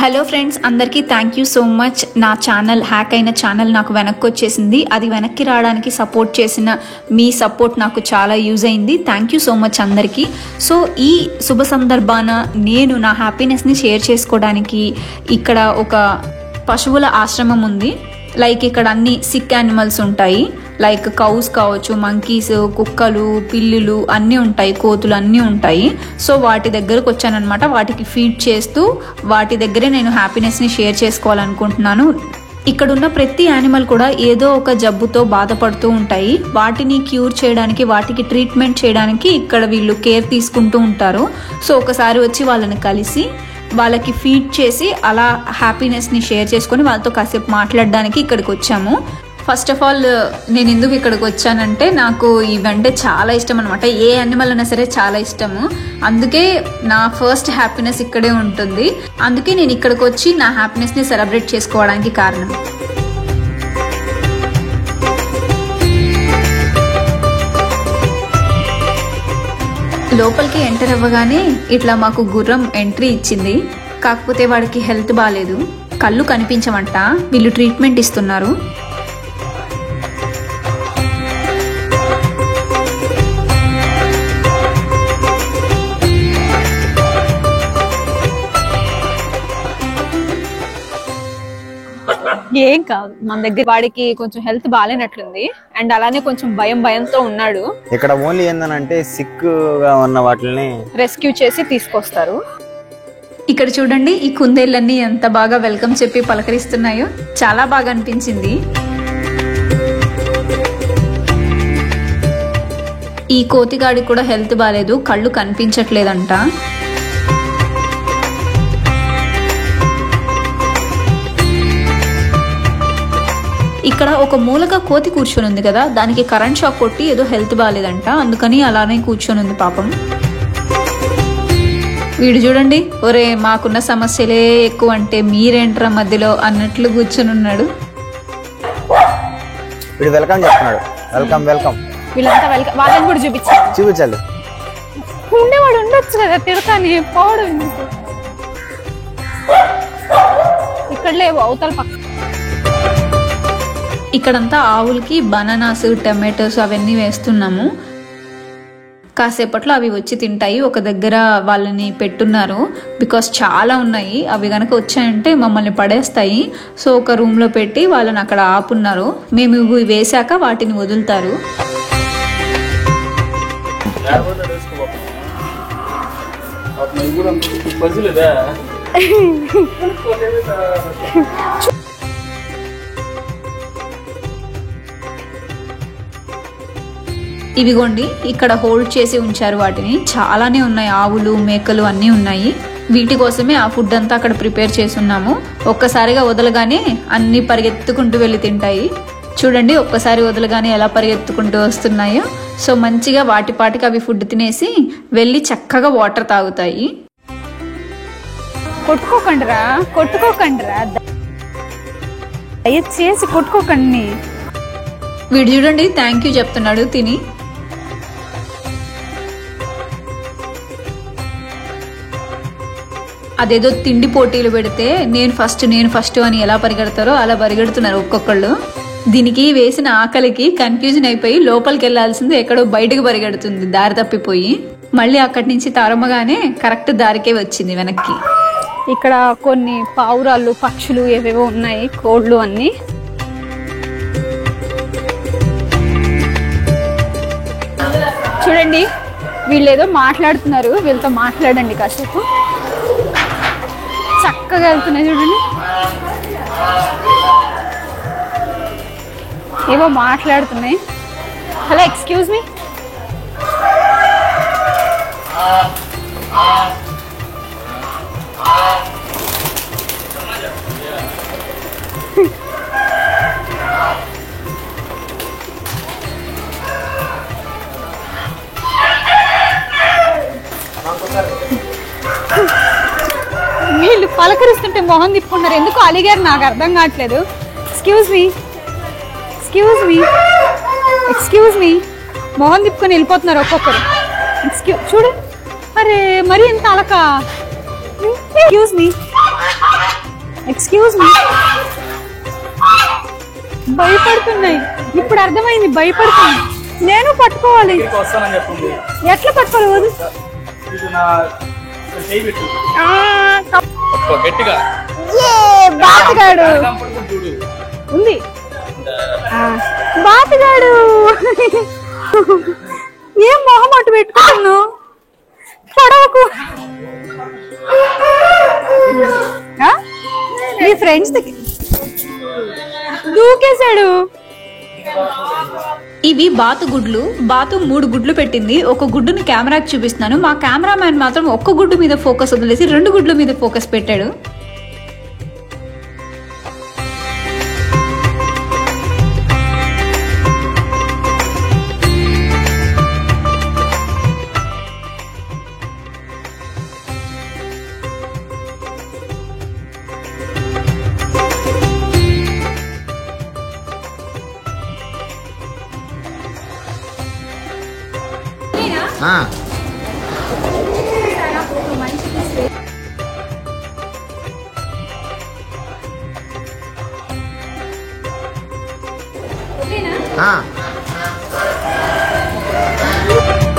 Hello friends, అందరికీ thank you so much. నా channel hack అయిన ఛానల్ నాకు వెనక్కి వచ్చేసింది. అది వెనక్కి రావడానికి సపోర్ట్ చేసిన మీ సపోర్ట్ నాకు చాలా యూజ్ అయింది. థ్యాంక్ యూ సో మచ్ అందరికీ. సో ఈ శుభ సందర్భాన నేను నా హ్యాపీనెస్ని షేర్ చేసుకోవడానికి ఇక్కడ ఒక పశువుల ఆశ్రమం ఉంది. లైక్ ఇక్కడ అన్ని సిక్ యానిమల్స్ ఉంటాయి. లైక్ కౌస్ కావచ్చు, మంకీస్, కుక్కలు, పిల్లులు అన్నీ ఉంటాయి, కోతులు అన్నీ ఉంటాయి. సో వాటి దగ్గరకు వచ్చానమాట. వాటికి ఫీడ్ చేస్తూ వాటి దగ్గరే నేను హ్యాపీనెస్ని షేర్ చేసుకోవాలనుకుంటున్నాను. ఇక్కడున్న ప్రతి యానిమల్ కూడా ఏదో ఒక జబ్బుతో బాధపడుతూ ఉంటాయి. వాటిని క్యూర్ చేయడానికి, వాటికి ట్రీట్మెంట్ చేయడానికి ఇక్కడ వీళ్ళు కేర్ తీసుకుంటూ ఉంటారు. సో ఒకసారి వచ్చి వాళ్ళని కలిసి వాళ్ళకి ఫీడ్ చేసి అలా హ్యాపీనెస్ని షేర్ చేసుకొని వాళ్ళతో కాసేపు మాట్లాడడానికి ఇక్కడికి వచ్చాము. ఫస్ట్ ఆఫ్ ఆల్ నేను ఎందుకు ఇక్కడికి వచ్చానంటే, నాకు ఇవంటే చాలా ఇష్టం అనమాట. ఏ యానిమల్ అయినా సరే చాలా ఇష్టము. అందుకే నా ఫస్ట్ హ్యాపీనెస్ ఇక్కడే ఉంటుంది. అందుకే నేను ఇక్కడికి వచ్చి నా హ్యాపీనెస్ని సెలబ్రేట్ చేసుకోవడానికి కారణం. లోపలికి ఎంటర్ అవ్వగానే ఇట్లా మాకు గుర్రం ఎంట్రీ ఇచ్చింది. కాకపోతే వాడికి హెల్త్ బాగాలేదు, కళ్ళు కనిపించమంట. వీళ్ళు ట్రీట్మెంట్ ఇస్తున్నారు. ఏం కాదు, మన దగ్గర వాడికి కొంచెం హెల్త్ బాగాలేనట్లుంది. అండ్ అలానే కొంచెం భయంతో ఉన్నాడు. ఇక్కడ ఓన్లీ ఏందనంటే సిక్ గా ఉన్న వాటిని రెస్క్యూ చేసి తీసుకొస్తారు. ఇక్కడ చూడండి, ఈ కుందేళ్ళన్నీ ఎంత బాగా వెల్కమ్ చెప్పి పలకరిస్తున్నాయో, చాలా బాగా అనిపించింది. ఈ కోతిగాడికి కూడా హెల్త్ బాగాలేదు, కళ్ళు కనిపించట్లేదంట. ఇక్కడ ఒక మూలగా కోతి కూర్చొని ఉంది కదా, దానికి కరెంట్ షాక్ కొట్టి ఏదో హెల్త్ బాగాలేదంట, అందుకని అలానే కూర్చొని ఉంది పాపం. వీడు చూడండి, ఒరే మాకున్న సమస్యలే ఎక్కువ అంటే మీరేంట్రా మధ్యలో అన్నట్లు కూర్చొని ఉన్నాడు. వీడు వెల్కమ్ చెప్తున్నాడు. Welcome welcome. వీళ్ళంతా వెల్కమ్. వాళ్ళని కూడా చూపించాలి. ఉండేవాడు ఉండొచ్చు కదా, తిడతానే పోవడం ఎందుకు. ఇక్కడ లేవు, అవతల పక్క. ఇక్కడంతా ఆవులకి బనానాస్, టమాటోస్ అవన్నీ వేస్తున్నాము. కాసేపట్లో అవి వచ్చి తింటాయి. ఒక దగ్గర వాళ్ళని పెట్టున్నారు, బికాస్ చాలా ఉన్నాయి. అవి కనుక వచ్చాయంటే మమ్మల్ని పడేస్తాయి. సో ఒక రూమ్లో పెట్టి వాళ్ళని అక్కడ ఆపున్నారు. మేము ఇవి వేసాక వాటిని వదులుతారు. ఇవిగోండి, ఇక్కడ హోల్డ్ చేసి ఉంచారు వాటిని. చాలానే ఉన్నాయి, ఆవులు, మేకలు అన్నీ ఉన్నాయి. వీటి కోసమే ఆ ఫుడ్ అంతా అక్కడ ప్రిపేర్ చేసి ఉన్నాము. ఒక్కసారిగా వదలగానే అన్ని పరిగెత్తుకుంటూ వెళ్ళి తింటాయి. చూడండి, ఒక్కసారి వదలగానే ఎలా పరిగెత్తుకుంటూ వస్తున్నాయో. సో మంచిగా వాటి పాటికి అవి ఫుడ్ తినేసి వెళ్ళి చక్కగా వాటర్ తాగుతాయి. కొట్టుకోకండిరా, దయచేసి కొట్టుకోకండి. వీడు చూడండి, థ్యాంక్ యూ చెప్తున్నాడు తిని. అదేదో తిండి పోటీలు పెడితే నేను ఫస్ట్ అని ఎలా పరిగెడతారో అలా పరిగెడుతున్నారు ఒక్కొక్కళ్ళు. దీనికి వేసిన ఆకలికి కన్ఫ్యూజన్ అయిపోయి లోపలికి వెళ్లాల్సింది ఎక్కడో బయటకు పరిగెడుతుంది, దారి తప్పిపోయి. మళ్ళీ అక్కడి నుంచి తరమగానే కరెక్ట్ దారికే వచ్చింది వెనక్కి. ఇక్కడ కొన్ని పావురాళ్ళు, పక్షులు ఏవేవో ఉన్నాయి, కోళ్ళు అన్ని. చూడండి, వీళ్ళు ఏదో మాట్లాడుతున్నారు. వీళ్ళతో మాట్లాడండి కాసేపు. చక్కగా వెళ్తున్నాయి చూడండి, ఏవో మాట్లాడుతున్నాయి. Hello, excuse me. వీళ్ళు పలకరిస్తుంటే మొహం తిప్పుకున్నారు. ఎందుకు అలిగారు నాకు అర్థం కావట్లేదు. ఎక్స్క్యూజ్ మీ మొహం తిప్పుకొని వెళ్ళిపోతున్నారు ఒక్కొక్కరు. చూడు, అరే మరి ఎంత అలక. Excuse me. Excuse me. భయపడుతున్నాయి. ఇప్పుడు అర్థమైంది, భయపడుతుంది. నేను పట్టుకోవాలి. ఎట్లా పట్టుకోవాలి? బాతుగాడు ఉంది. బాతుగాడు ఏం మొహం అటు పెట్టుకున్నాను. పడవకు. మీ ఫ్రెండ్స్ దూకేశాడు. ఇవి బాతు గుడ్లు. బాతు 3 గుడ్లు పెట్టింది. ఒక గుడ్డుని కెమెరాకి చూపిస్తున్నాను. మా కెమెరామ్యాన్ మాత్రం ఒక్క గుడ్డు మీద ఫోకస్ వదిలేసి 2 గుడ్ల మీద ఫోకస్ పెట్టాడు.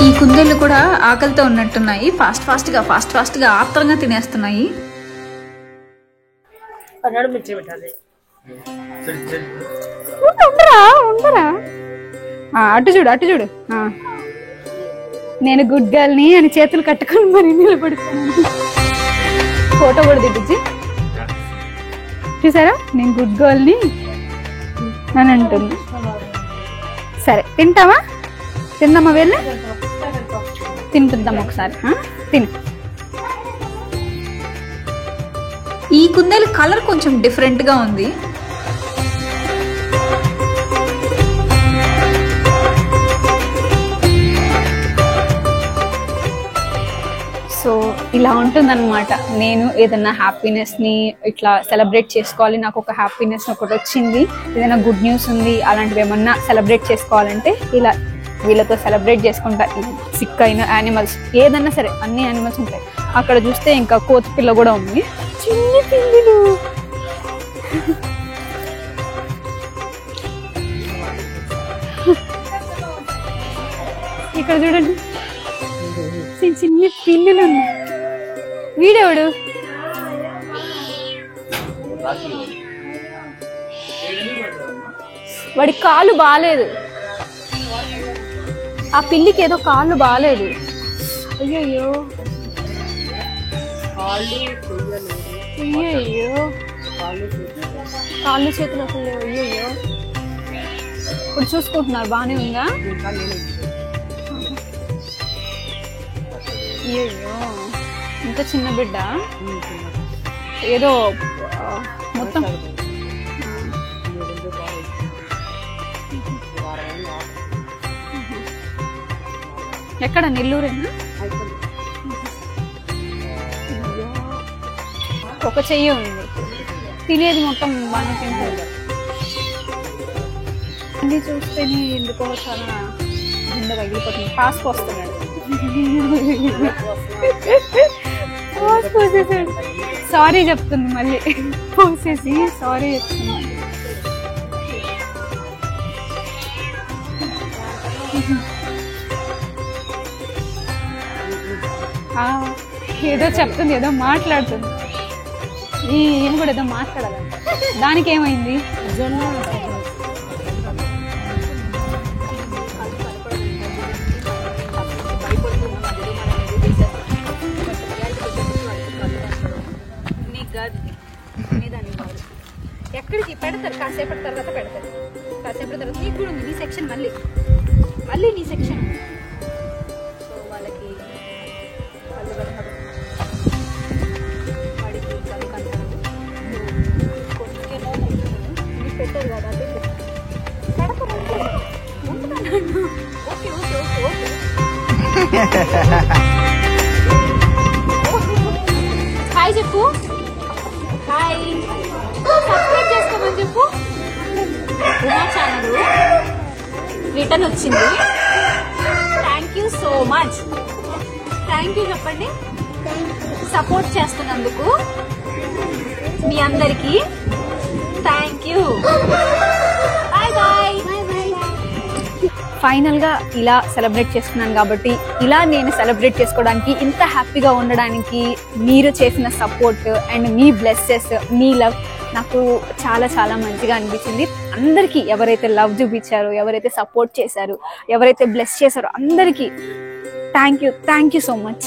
ఈ కుందేళ్ళు కూడా ఆకలితో ఉన్నట్టున్నాయి. ఫాస్ట్ గా ఆత్రంగా తినేస్తున్నాయి. ఉండరా. అటు చూడు. నేను గుడ్ గర్ల్ ని అని చేతులు కట్టుకొని మరి నిలబడుతున్నాను. ఫోటో కూడా దిద్దుచ్చి చూసారా, నేను గుడ్ గర్ల్ ని అని అంటుంది. సరే తిందామా వెళ్ళి తినిపిద్దాం ఒకసారి. తిను. ఈ కుందేలు కలర్ కొంచెం డిఫరెంట్ గా ఉంది. సో ఇలా ఉంటుందన్నమాట. నేను ఏదైనా హ్యాపీనెస్ ని ఇట్లా సెలబ్రేట్ చేసుకోవాలి, నాకు ఒక హ్యాపీనెస్ ఒకటి వచ్చింది, ఏదైనా గుడ్ న్యూస్ ఉంది, అలాంటివి ఏమన్నా సెలబ్రేట్ చేసుకోవాలంటే ఇలా వీళ్ళతో సెలబ్రేట్ చేసుకుంటా. సిక్ అయిన యానిమల్స్ ఏదన్నా సరే అన్ని యానిమల్స్ ఉంటాయి. అక్కడ చూస్తే ఇంకా కోతి పిల్ల కూడా ఉంది. చిన్న పిల్లలు ఇక్కడ చూడండి, చిన్న పిల్లలు ఉన్నాయి. వీడెవడు? వాడి కాలు బాలేదు. ఆ పిల్లికి ఏదో కాళ్ళు బాలేదు. అయ్యయ్యో కాళ్ళు చేతులు అసలు లేవు. అయ్యయ్యో ఇప్పుడు చూసుకుంటున్నారు, బానే ఉందా? అయ్యయ్యో ఇంత చిన్న బిడ్డ. ఏదో మొత్తం ఎక్కడ? నెల్లూరేనా? ఒక చెయ్యి ఉంది, తినేది మొత్తం బాగా తింటుంది. అన్ని చూస్తేనే ఎందుకో చాలా గుండె తగిలిపోతుంది. పాస్ పోస్తున్నాడు. పోసేసాడు. సారీ చెప్తుంది మళ్ళీ పోసేసి సారీ చెప్తుంది. ఏదో చెప్తుంది, ఏదో మాట్లాడుతుంది. ఈయన కూడా ఏదో మాట్లాడాలంట. దానికి ఏమైంది? ఎక్కడికి పెడతారు? కాసేపటి తర్వాత పెడతారు. కాసేపటి తర్వాత నీకు కూడా ఉంది నీ సెక్షన్. మళ్ళీ నీ సెక్షన్. సో వాళ్ళకి పెట్టారు కదా, అదే okay okay okay okay. Hi చెప్పు. హాయ్, సబ్స్క్రైబ్ చేసుకోమని చెప్పు. నా ఛానల్ రిటర్న్ వచ్చింది. Thank you so much. Thank you చెప్పండి సపోర్ట్ చేస్తున్నందుకు. మీ అందరికి thank you. Bye bye. Final గా ఇలా సెలబ్రేట్ చేసుకున్నాను కాబట్టి ఇలా నేను సెలబ్రేట్ చేసుకోవడానికి ఇంత హ్యాపీగా ఉండడానికి మీరు చేసిన support and me blesses me love నాకు చాలా చాలా మంచిగా అనిపించింది. అందరికీ ఎవరైతే లవ్ చూపించారో, ఎవరైతే సపోర్ట్ చేశారో, ఎవరైతే బ్లెస్ చేశారో అందరికీ థ్యాంక్ యూ సో మచ్.